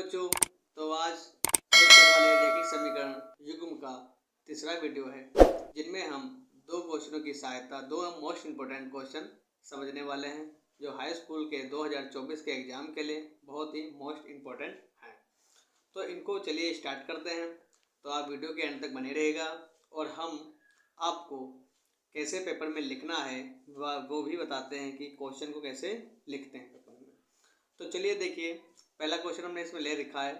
बच्चों, तो आज एक करने वाले रैखिक समीकरण युग्म का तीसरा वीडियो है, जिनमें हम दो क्वेश्चनों की सहायता, दो मोस्ट इम्पोर्टेंट क्वेश्चन समझने वाले हैं, जो हाई स्कूल के 2024 के एग्जाम के लिए बहुत ही मोस्ट इम्पोर्टेंट हैं। तो इनको चलिए स्टार्ट करते हैं। तो आप वीडियो के एंड तक बने रहेगा और हम आपको कैसे पेपर में लिखना है वो भी बताते हैं कि क्वेश्चन को कैसे लिखते हैं पेपर में। तो चलिए देखिए, पहला क्वेश्चन हमने इसमें ले रखा है,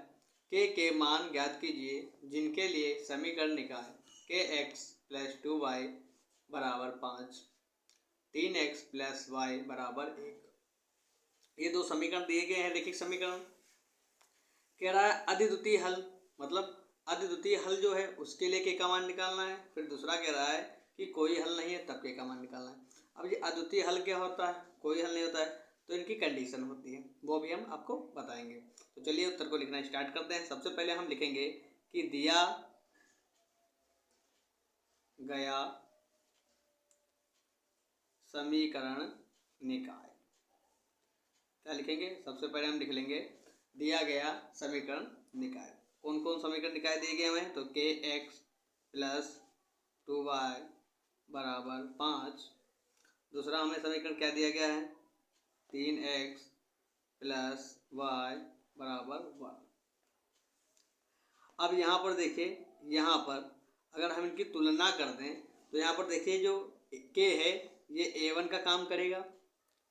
के मान ज्ञात कीजिए जिनके लिए समीकरण निकाय के एक्स प्लस 2y बराबर 5, 3x प्लस वाई बराबर 1। ये दो समीकरण दिए गए हैं, रैखिक समीकरण। कह रहा है अद्वितीय हल, मतलब अद्वितीय हल जो है उसके लिए के का मान निकालना है। फिर दूसरा कह रहा है कि कोई हल नहीं है तब के का मान निकालना है। अब ये अद्वितीय हल क्या होता है, कोई हल नहीं होता है, तो इनकी कंडीशन होती है, वो भी हम आपको बताएंगे। तो चलिए उत्तर को लिखना स्टार्ट करते हैं। सबसे पहले हम लिखेंगे कि दिया गया समीकरण निकाय। क्या लिखेंगे? सबसे पहले हम लिख लेंगे दिया गया समीकरण निकाय। कौन कौन समीकरण निकाय दिए गए हैं? तो के एक्स प्लस 2y बराबर 5। दूसरा हमें समीकरण क्या दिया गया है? 3x प्लस वाई बराबर 1। अब यहाँ पर देखिए, यहाँ पर अगर हम इनकी तुलना कर दें तो यहाँ पर देखिए जो के है ये a1 का काम करेगा,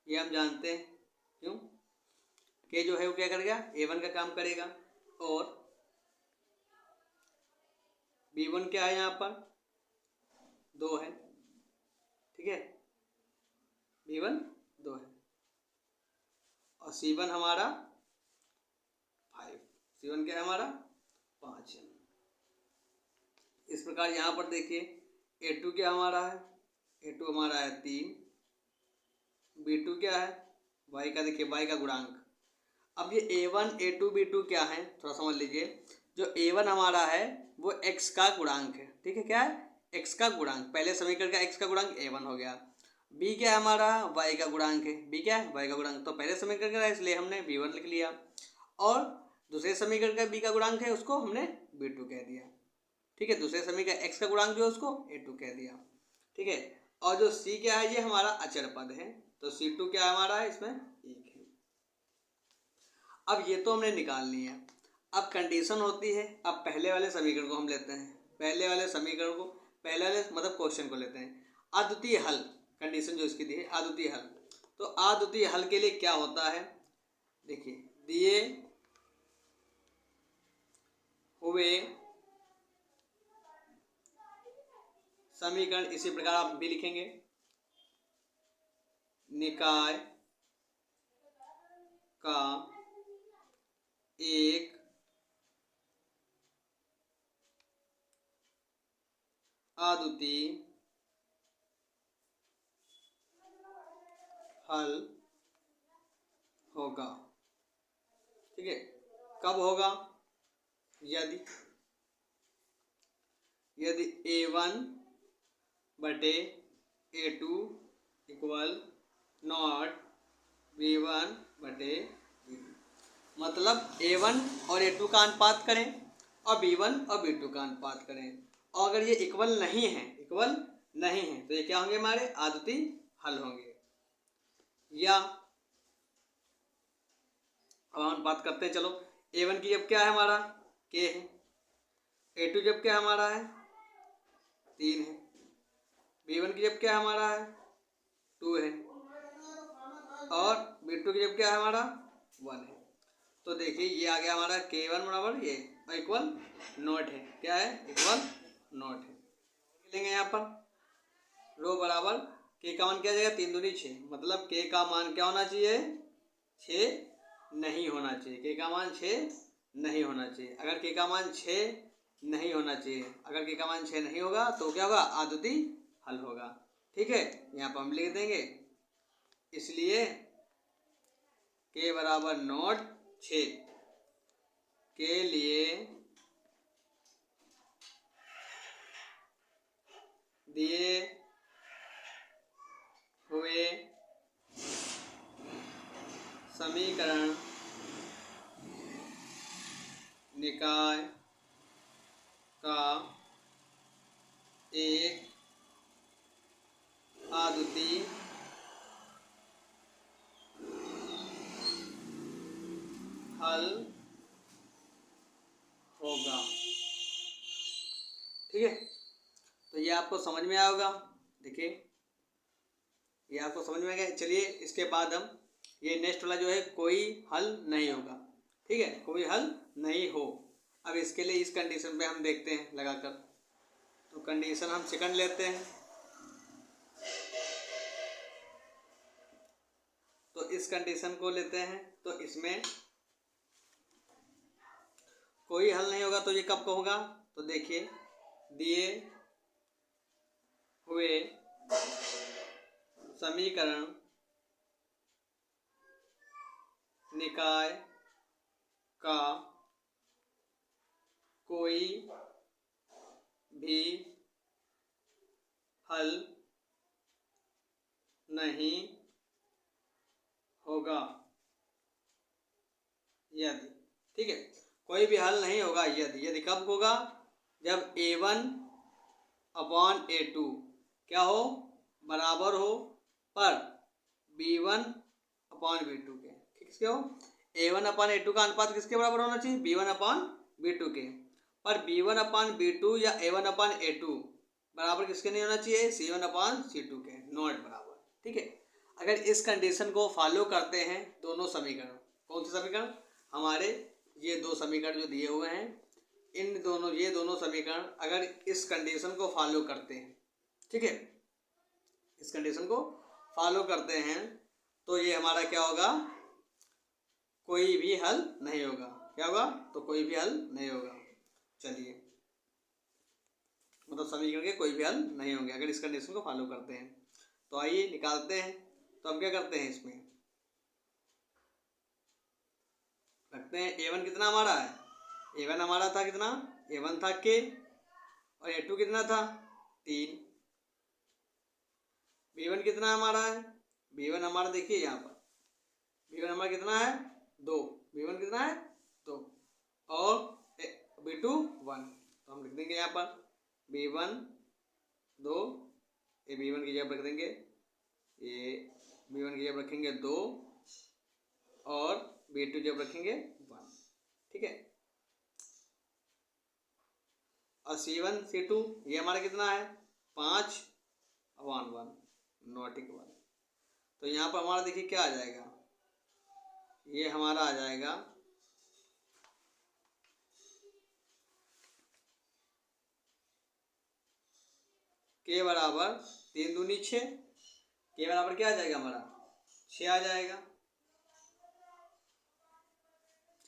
ये हम जानते हैं। क्यों? के जो है वो क्या करेगा? a1 का काम करेगा। और b1 क्या है? यहाँ पर 2 है, ठीक है, b1 2 है। और c1 हमारा 5, c1 क्या है हमारा? 5 है। इस प्रकार यहाँ पर देखिए a2 क्या हमारा है? a2 हमारा है 3, b2 क्या है? y का, देखिए y का गुणांक। अब ये a1 a2 b2 क्या है, थोड़ा समझ लीजिए। जो a1 हमारा है वो x का गुणांक है, ठीक है, क्या है? x का गुणांक। पहले समीकरण का x का गुणांक a1 हो गया। b क्या है हमारा? y का गुणांक है। b क्या है? y का गुणांक। तो पहले समीकरण का इसलिए हमने b1 लिख लिया, और दूसरे समीकरण का b का गुणांक है उसको हमने b2 कह दिया, ठीक है। दूसरे समीकरण x का गुणांक जो है उसको a2 कह दिया, ठीक है। और जो c क्या है ये हमारा अचर पद है, तो c2 क्या हमारा है? इसमें 1 है। अब ये तो हमने निकाल लिया। अब कंडीशन होती है, अब पहले वाले समीकरण को हम लेते हैं, पहले वाले समीकरण को, पहले वाले मतलब क्वेश्चन को लेते हैं। अद्वितीय हल, कंडीशन जो इसकी दी है अद्वितीय हल। तो अद्वितीय हल के लिए क्या होता है? देखिए, दिए हुए समीकरण इसी प्रकार आप भी लिखेंगे, निकाय का एक अद्वितीय हल होगा, ठीक है। कब होगा? यदि a1 बटे a2 इक्वल नॉट b1 बटे b2। मतलब a1 और a2 का अनुपात करें और b1 और b2 का अनुपात करें, और अगर ये इक्वल नहीं है तो ये क्या होंगे? हमारे अद्वितीय हल होंगे। या अब हम बात करते हैं, चलो a1 की जब क्या है हमारा? k है। a2 जब क्या हमारा है? 3 है। b1 की जब क्या हमारा है? 2 है। और b2 की जब क्या है हमारा? 1 है। तो देखिए ये आ गया हमारा k1 बराबर ये इक्वल नॉट है। क्या है? इक्वल नॉट है। लेंगे यहाँ पर रो बराबर k का मान क्या आ जाएगा? 3 दूनी 6, मतलब k का मान क्या होना चाहिए? 6 नहीं होना चाहिए। k का मान 6 नहीं होना चाहिए। अगर k का मान 6 नहीं होना चाहिए, अगर k का मान 6 नहीं होगा तो क्या होगा? अद्वितीय हल होगा, ठीक है। यहाँ पर हम लिख देंगे, इसलिए k बराबर नॉट 6 के लिए दिए हुए समीकरण निकाय का एक अद्वितीय हल होगा। ठीक है, तो ये आपको समझ में आया होगा। देखिए ये आपको समझ में आ गया। चलिए इसके बाद हम ये नेक्स्ट वाला जो है कोई हल नहीं होगा। ठीक है, कोई हल नहीं हो। अब इसके लिए इस कंडीशन पे हम देखते हैं लगाकर। तो कंडीशन हम सेकंड लेते हैं। तो इस कंडीशन को लेते हैं। तो इसमें कोई हल नहीं होगा, तो ये कब को होगा? तो देखिए दिए हुए समीकरण निकाय का कोई भी हल नहीं होगा यदि, ठीक है, कोई भी हल नहीं होगा यदि। यदि कब होगा? जब A1/A2 क्या हो? बराबर हो पर B1/B2 के। किसके हो? A1/A2 का अनुपात किसके बराबर होना चाहिए? B1/B2 के। पर B1/B2 या A1/A2 बराबर किसके नहीं होना चाहिए? C1/C2 के, नॉट बराबर। ठीक है, अगर इस कंडीशन को फॉलो करते हैं दोनों समीकरण, कौन से समीकरण? हमारे ये दो समीकरण जो दिए हुए हैं, ये दोनों समीकरण अगर इस कंडीशन को फॉलो करते हैं, ठीक है, इस कंडीशन को फॉलो करते हैं, तो ये हमारा क्या होगा? कोई भी हल नहीं होगा। क्या होगा? तो कोई भी हल नहीं होगा। चलिए, मतलब समीकरण के कोई भी हल नहीं होंगे अगर इस कंडीशन को फॉलो करते हैं। तो आइए निकालते हैं। तो हम क्या करते हैं, इसमें रखते हैं A1 कितना हमारा है? A1 हमारा था कितना? A1 था K, और A2 कितना था? 3। B1 कितना हमारा है? B1 हमारा देखिए यहाँ पर, B1 हमारा कितना है? 2। B1 कितना है? 2, और B2 1। तो हम लिख देंगे यहाँ पर B1 2, ये B1 की जगह रख देंगे, ये B1 की जगह रखेंगे 2, और B2 जब रखेंगे 1। ठीक है, और C1 C2 ये हमारा कितना है? 5/1 नॉट इक्वल। तो यहाँ पर हमारा देखिए क्या आ जाएगा? ये हमारा आ जाएगा K बराबर 3 दूनी 6। K बराबर क्या आ जाएगा हमारा? 6 आ जाएगा।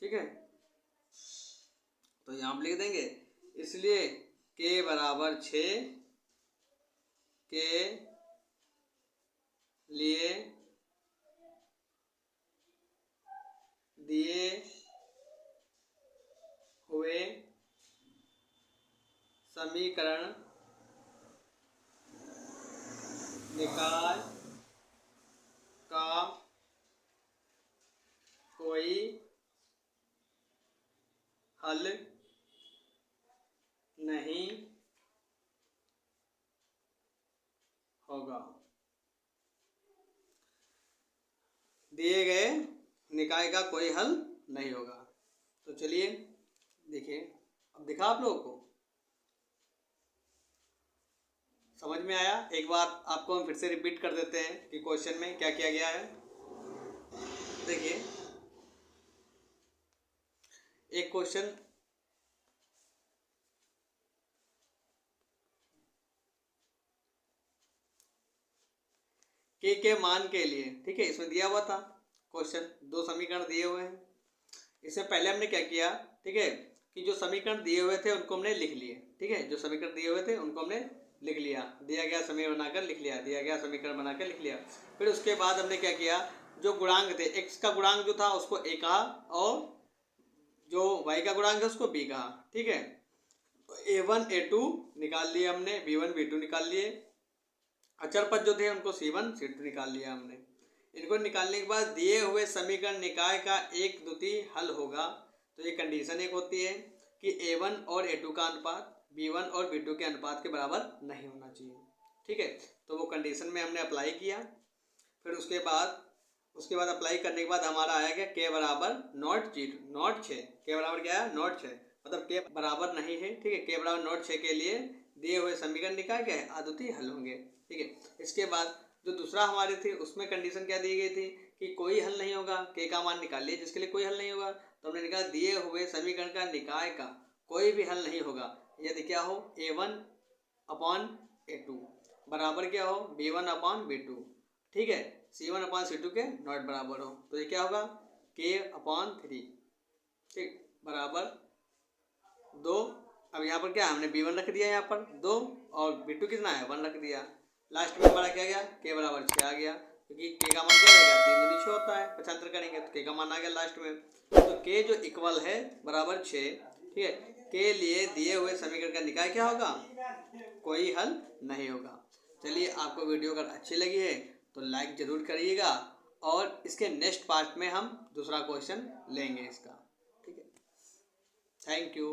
ठीक है, तो यहाँ पर लिख देंगे, इसलिए K बराबर 6 के लिए दिए हुए समीकरण निकाय का कोई हल नहीं होगा। दिए गए निकाय का कोई हल नहीं होगा। तो चलिए देखिए, अब दिखा आप लोगों को समझ में आया? एक बार आपको हम फिर से रिपीट कर देते हैं कि क्वेश्चन में क्या किया गया है। देखिए, एक क्वेश्चन के मान के लिए, ठीक है, इसमें दिया हुआ था क्वेश्चन, दो समीकरण दिए हुए हैं। इससे पहले हमने क्या किया, ठीक है, कि जो समीकरण दिए हुए थे उनको हमने लिख लिए। ठीक है, जो समीकरण दिए हुए थे उनको हमने लिख लिया, दिया गया समीकरण बनाकर लिख लिया, दिया गया समीकरण बनाकर लिख लिया। फिर उसके बाद हमने क्या किया, जो गुणांक थे, x का गुणांक जो था उसको a कहा, और जो y का गुणांक है उसको b कहा। ठीक है, A1 A2 निकाल लिए हमने, B1 B2 निकाल लिए, अचर पद जो थे उनको C1 C2 निकाल लिया हमने। इनको निकालने के बाद दिए हुए समीकरण निकाय का एक द्वितीय हल होगा। तो ये कंडीशन एक होती है। कि A1 और A2 का अनुपात B1 और B2 के अनुपात के बराबर नहीं होना चाहिए। ठीक है, तो वो कंडीशन में हमने अप्लाई किया। फिर उसके बाद अप्लाई करने के बाद हमारा आया क्या, के बराबर नॉट 6। के बराबर क्या है, नॉट 6, मतलब के बराबर नहीं है। ठीक है, के बराबर नॉट 6 के लिए दिए हुए समीकरण निकाल के अद्वितीय हल होंगे। ठीक है, इसके बाद जो दूसरा हमारे थे उसमें कंडीशन क्या दी गई थी कि कोई हल नहीं होगा, के का मान निकाल लिए जिसके लिए कोई हल नहीं होगा। तो हमने निकाला दिए हुए समीकरण का निकाय का कोई भी हल नहीं होगा यदि क्या हो, A1 अपॉन A2 बराबर क्या हो, B1 अपॉन B2। ठीक है, C1 अपॉन C2 के नॉट बराबर हो। तो ये क्या होगा, K अपॉन 3, ठीक, बराबर 2। अब यहाँ पर क्या हमने B1 रख दिया यहाँ पर 2 और B2 कितना है 1 रख दिया। लास्ट में हमारा क्या गया, K बराबर 6 आ गया, क्योंकि K का मान क्या रहेगा 3 दूनी 6 होता है, पक्षांतर करेंगे तो K का मान आ गया लास्ट में। तो K जो इक्वल है बराबर 6। ठीक है, के लिए दिए हुए समीकरण का निकाय क्या होगा, कोई हल नहीं होगा। चलिए, आपको वीडियो अगर अच्छी लगी है तो लाइक ज़रूर करिएगा और इसके नेक्स्ट पार्ट में हम दूसरा क्वेश्चन लेंगे इसका। ठीक है, थैंक यू।